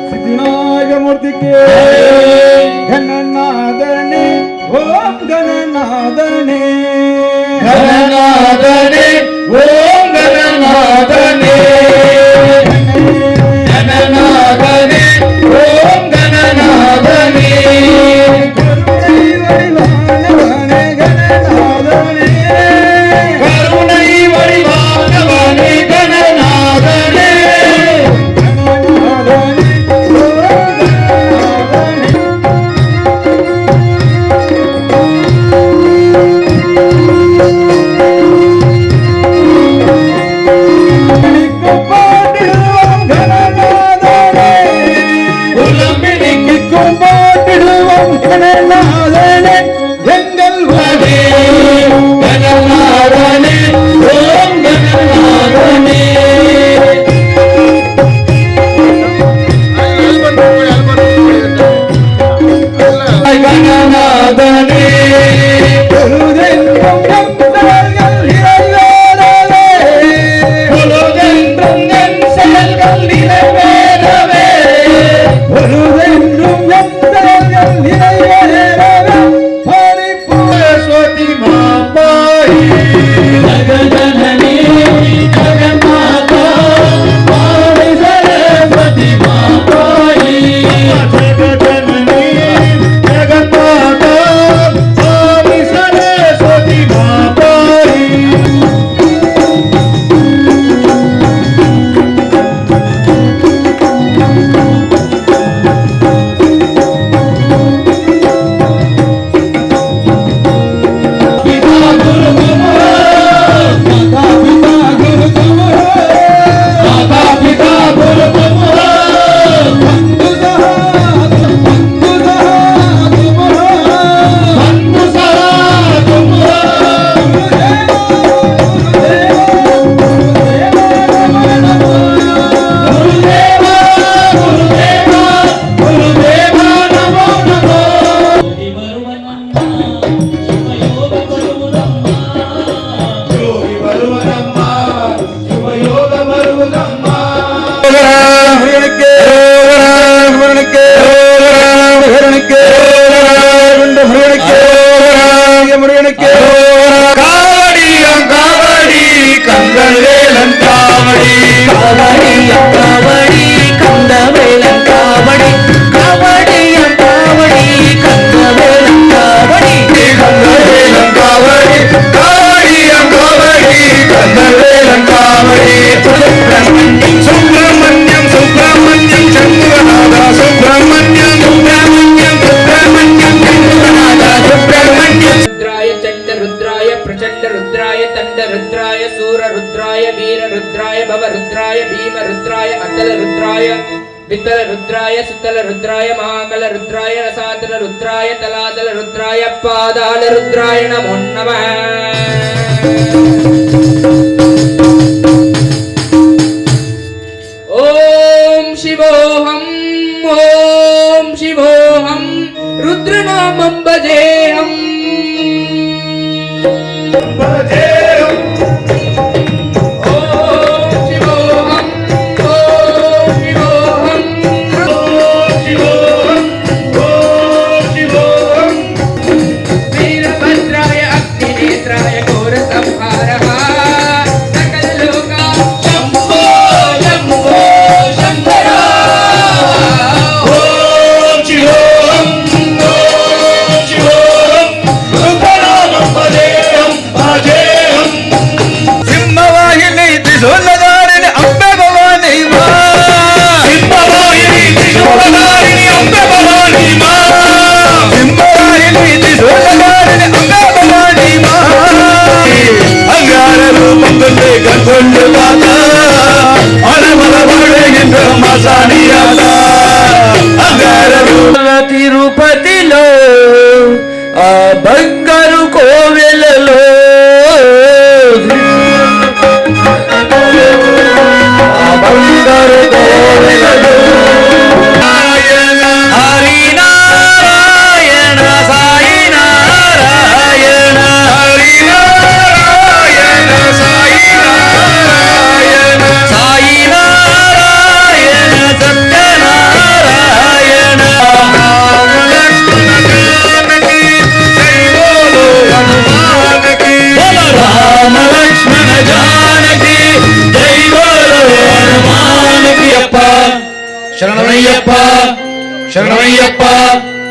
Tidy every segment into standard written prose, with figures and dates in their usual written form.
सिद्धिनायकमूर्ति के गणनादने ओम गणनादने गणनादने ओम गणनादने गणनादने ओम गणनादने करुणै वरिवानवने गणनादने रुद्राय सूर रुद्राय वीर रुद्राय भव रुद्राय भीम रुद्राय अतल रुद्राय वितल रुद्राय सुतल रुद्राय महाकल रुद्राय रसातल रुद्राय तलातल रुद्राय पादाल रुद्राय नमो नमः। ओम शिवोहम रुद्रनामं भजेहम् తిరుపతిలో ఆ బంగారు కోవెలలో ఆ బంగారు కోవెలలో హరి నారాయణ సాయి నారాయణ హరి నారాయణ సాయి నారాయణ సాయి నారాయణ சரணமையப்பா சரணமையப்பா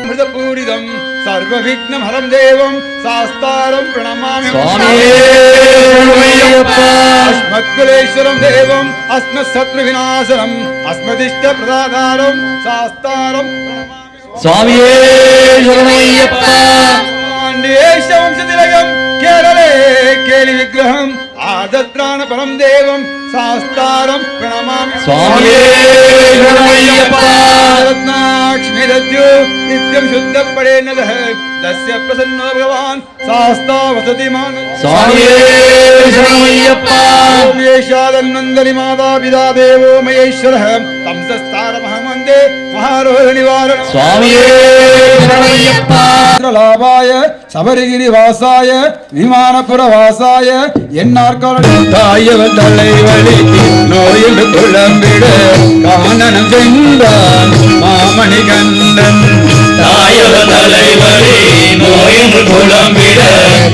அமிர்தபூரிதம் சர்வவிக்னம் ஹரம் தேவம் சாஸ்தாரம் பிரணமாமி சுவாமியே சரணமையப்பா அஸ்மத்குலேஸ்வரம் தேவம் அஸ்மத் சத்ரு விநாசனம் அஸ்மதிஷ்ட பிரதாதாரம் சாஸ்தாரம் பிரணமாமி சுவாமியே சரணமையப்பா பாண்டியேஷ வம்சதிலகம் கேரளே கேலி விக்கிரகம் ஆதத்ரான பரம் தேவம் சாஸ்தாரம் பிரணமாமி சுவாமியே சரணமையப்பா ரத்னாக்ஷ்மி தத்யோ நித்யம் சுத்தப்படேனதः தஸ்ய பிரசன்னோ பகவான் சாஸ்தா வசதி மான சுவாமியே சரணமையப்பா ஏஷாதன்னந்தனி மாதா பிதா தேவோ மகேஸ்வரः தம்சஸ்தாரமஹமந்தே மகாரோக நிவாரண சுவாமியே சரணமையப்பா லாபாய சபரிகிரி வாசாய விமானபுர வாசாய என்னார்கால தலைவலி நோயில் குழம்பிட காணனம் சென்றான் மாமணி கண்டன் தாயவ தலைவலி நோயில் குழம்பிட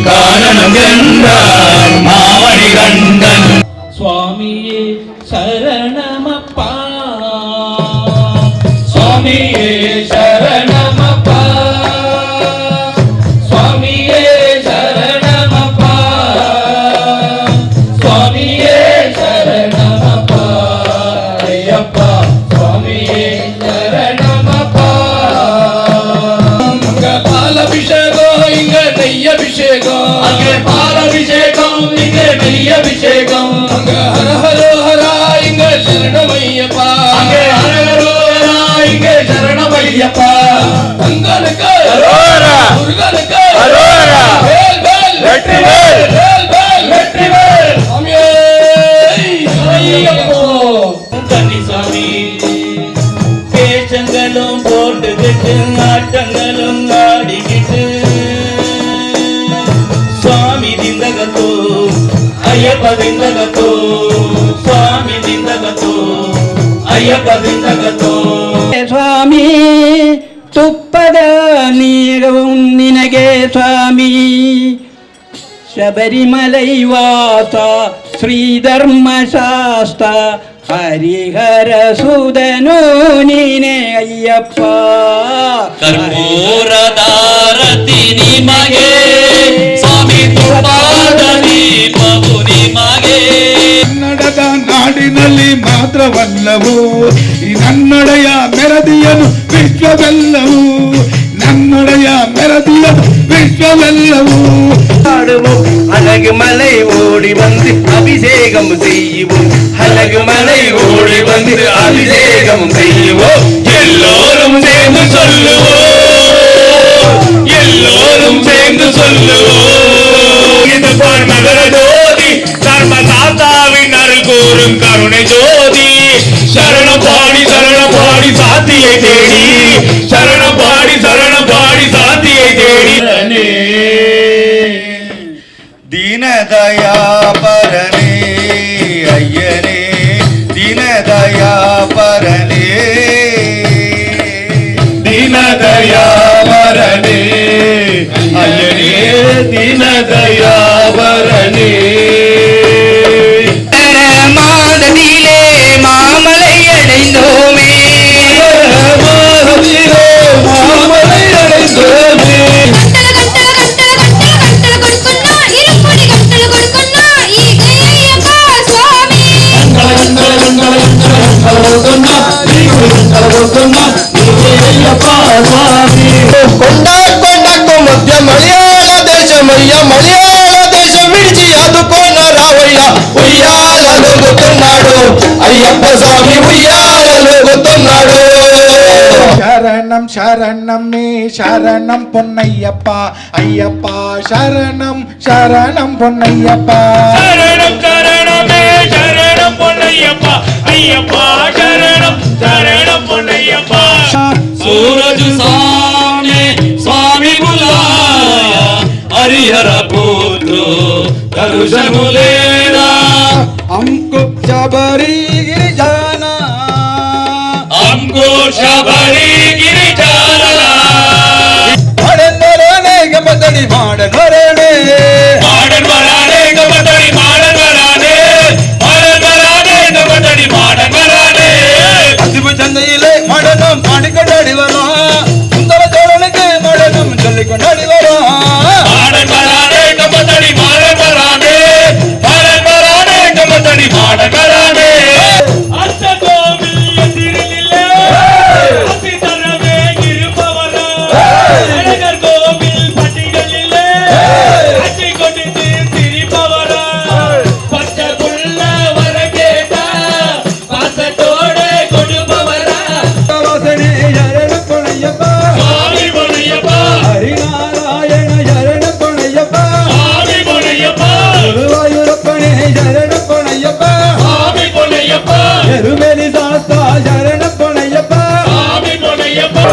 காணனம் சென்றான் மாமணி கண்டன் சுவாமியே சரணமப்பா சுவாமியே சரணமப்பா சுவாமியே சரணமப்பா சுவாமியே சரணமப்பா ஐயப்பா சுவாமியே சரணமப்பா அங்க பாலபிஷேகம் இங்க நெய்யபிஷேகம் அங்க பாலபிஷேகம் இங்க நெய்யபிஷேகம் அங்க ஹர ஹரோ ஹரா இங்க சரணமையப்பா அங்க ஹர ஹரோ ஹரா இங்க சரணமையப்பா தங்களுக்கு அரோரா முருகனுக்கு அரோரா வேல் வேல் வெற்றி வேல் வேல் வேல் வெற்றி வேல் சாமியே ஐயப்போ கன்னிசாமி பேச்சங்களும் போட்டுக்கிட்டு ஆட்டங்களும் ஆடிக்கிட்டு சுவாமி திந்தகத்தோ ஐயப்ப திந்தகத்தோ சுவாமி திந்தகத்தோ ஐயப்ப திந்தகத்தோ ಸ್ವಾಮಿ ತುಪ್ಪದ ನೀರು ನಿನಗೆ ಸ್ವಾಮಿ ಶಬರಿಮಲೈ ವಾಸ ಶ್ರೀಧರ್ಮಶಾಸ್ತ್ರ ಹರಿಹರ ಸುಧನು ನೀನೆ ಅಯ್ಯಪ್ಪ ಕರ್ಪೂರದಾರತಿ ನಿಮಗೆ ಸ್ವಾಮಿ ತುಪ್ಪಾದ ದೀಪವು ನಿಮಗೆ ಕನ್ನಡದ ನಾಡಿನಲ್ಲಿ ಮಾತ್ರವಲ್ಲವೂ ಈ ನನ್ನಡೆಯ ಮೆರದಿಯನು ವಿಶ್ವವೆಲ್ಲವೂ நன்னுடைய மெரதியம் விஸ்வமெல்லவோ ஆடுவோம் அழகு மலை ஓடி வந்து அபிஷேகம் செய்வோம் அழகு மலை ஓடி வந்து அபிஷேகம் செய்வோம் எல்லோரும் சேர்ந்து சொல்லுவோம் எல்லோரும் சேர்ந்து சொல்லுவோம் இது போல் மகர ஜோதி தர்ம தாத்தாவின் அருள் கூறும் கருணை ஜோதி சரணம் பாடி சாத்தியை தேடி சரணம் பாடி சாத்தியை தேடி தீனதயாபரனே ஐயனே தீனதயாபரனே தீனதயாபரனே ஐயனே தீனதயாபரனே மாதத்திலே மாமலை அடைந்தோமே மாமலை அடைந்தோமே మధ్య మలయాళ దేశమయ్య మలయాళ దేశం విడిచి అదుకోన రావయ్య ఉయ్యాలలుగుతున్నాడు అయ్యప్ప స్వామి ఉయ్యాలలుగుతున్నాడు శరణం శరణం మే శరణం పొన్నయ్యప్ప అయ్యప్ప శరణం శరణం పొన్నయ్యప్ప சரணம் சரணமே சரணம் பொன்னையப்பா ஐயப்பா சரணம் சரணம் பொன்னையப்பா सूरज सामने स्वामी बुलाया हरिहर पुत्र दर्शन लेना हमको शबरीगिरी जाना हमको शबरी गिरी जाना மடந்தரனே கபதடி மாடனரனே மாடன் வரானே கபதடி மாடன் வரானே மாடன் வரானே கபதடி மாடன் வரானே அதிபு சந்தையிலே வாச சரணம் பொன்னையப்பா சுவாமி பொன்னையப்பா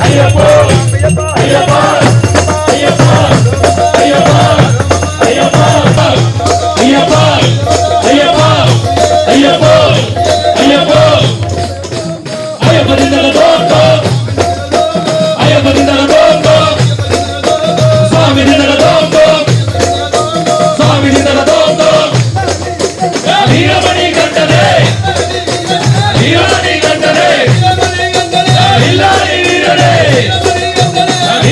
ஐயப்போ ஐயப்பா ஐயப்பா ஐயப்பா ஐயப்பா ஐயப்பா ஐயப்பா ஐயப்போ ஐயப்போ ஐயப்பதிந்தல தோட்டோ ஐயப்பதிந்தல தோட்டோ சுவாமி திந்தல தோட்டோ சுவாமி திந்தல தோட்டோ வீரமணி கண்டனே வீரமணி கண்டனே இல்லாரி வீரனே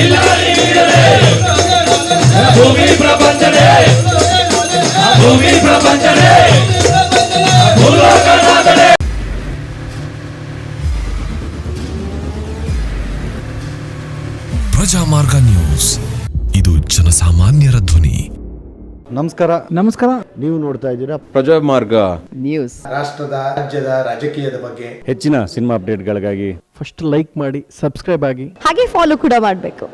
இல்லாரி வீரனே ಭೂಮಿ ಪ್ರಪಂಚನೇ ಭೂಮಿ ಪ್ರಪಂಚನೇ ಭೂಲೋಕನಾಥನೇ. ಪ್ರಜಾಮಾರ್ಗ ನ್ಯೂಸ್, ಇದು ಜನಸಾಮಾನ್ಯರ ಧ್ವನಿ. ನಮಸ್ಕಾರ. ನೀವು ನೋಡ್ತಾ ಇದ್ದೀರಾ ಪ್ರಜಾಮಾರ್ಗ ನ್ಯೂಸ್. ರಾಷ್ಟ್ರದ ರಾಜ್ಯದ ರಾಜಕೀಯದ ಬಗ್ಗೆ ಹೆಚ್ಚಿನ ಸಿನಿಮಾ ಅಪ್ಡೇಟ್ಗಳಿಗಾಗಿ ಫಸ್ಟ್ ಲೈಕ್ ಮಾಡಿ, ಸಬ್ಸ್ಕ್ರೈಬ್ ಆಗಿ, ಹಾಗೆ ಫಾಲೋ ಕೂಡ ಮಾಡಬೇಕು.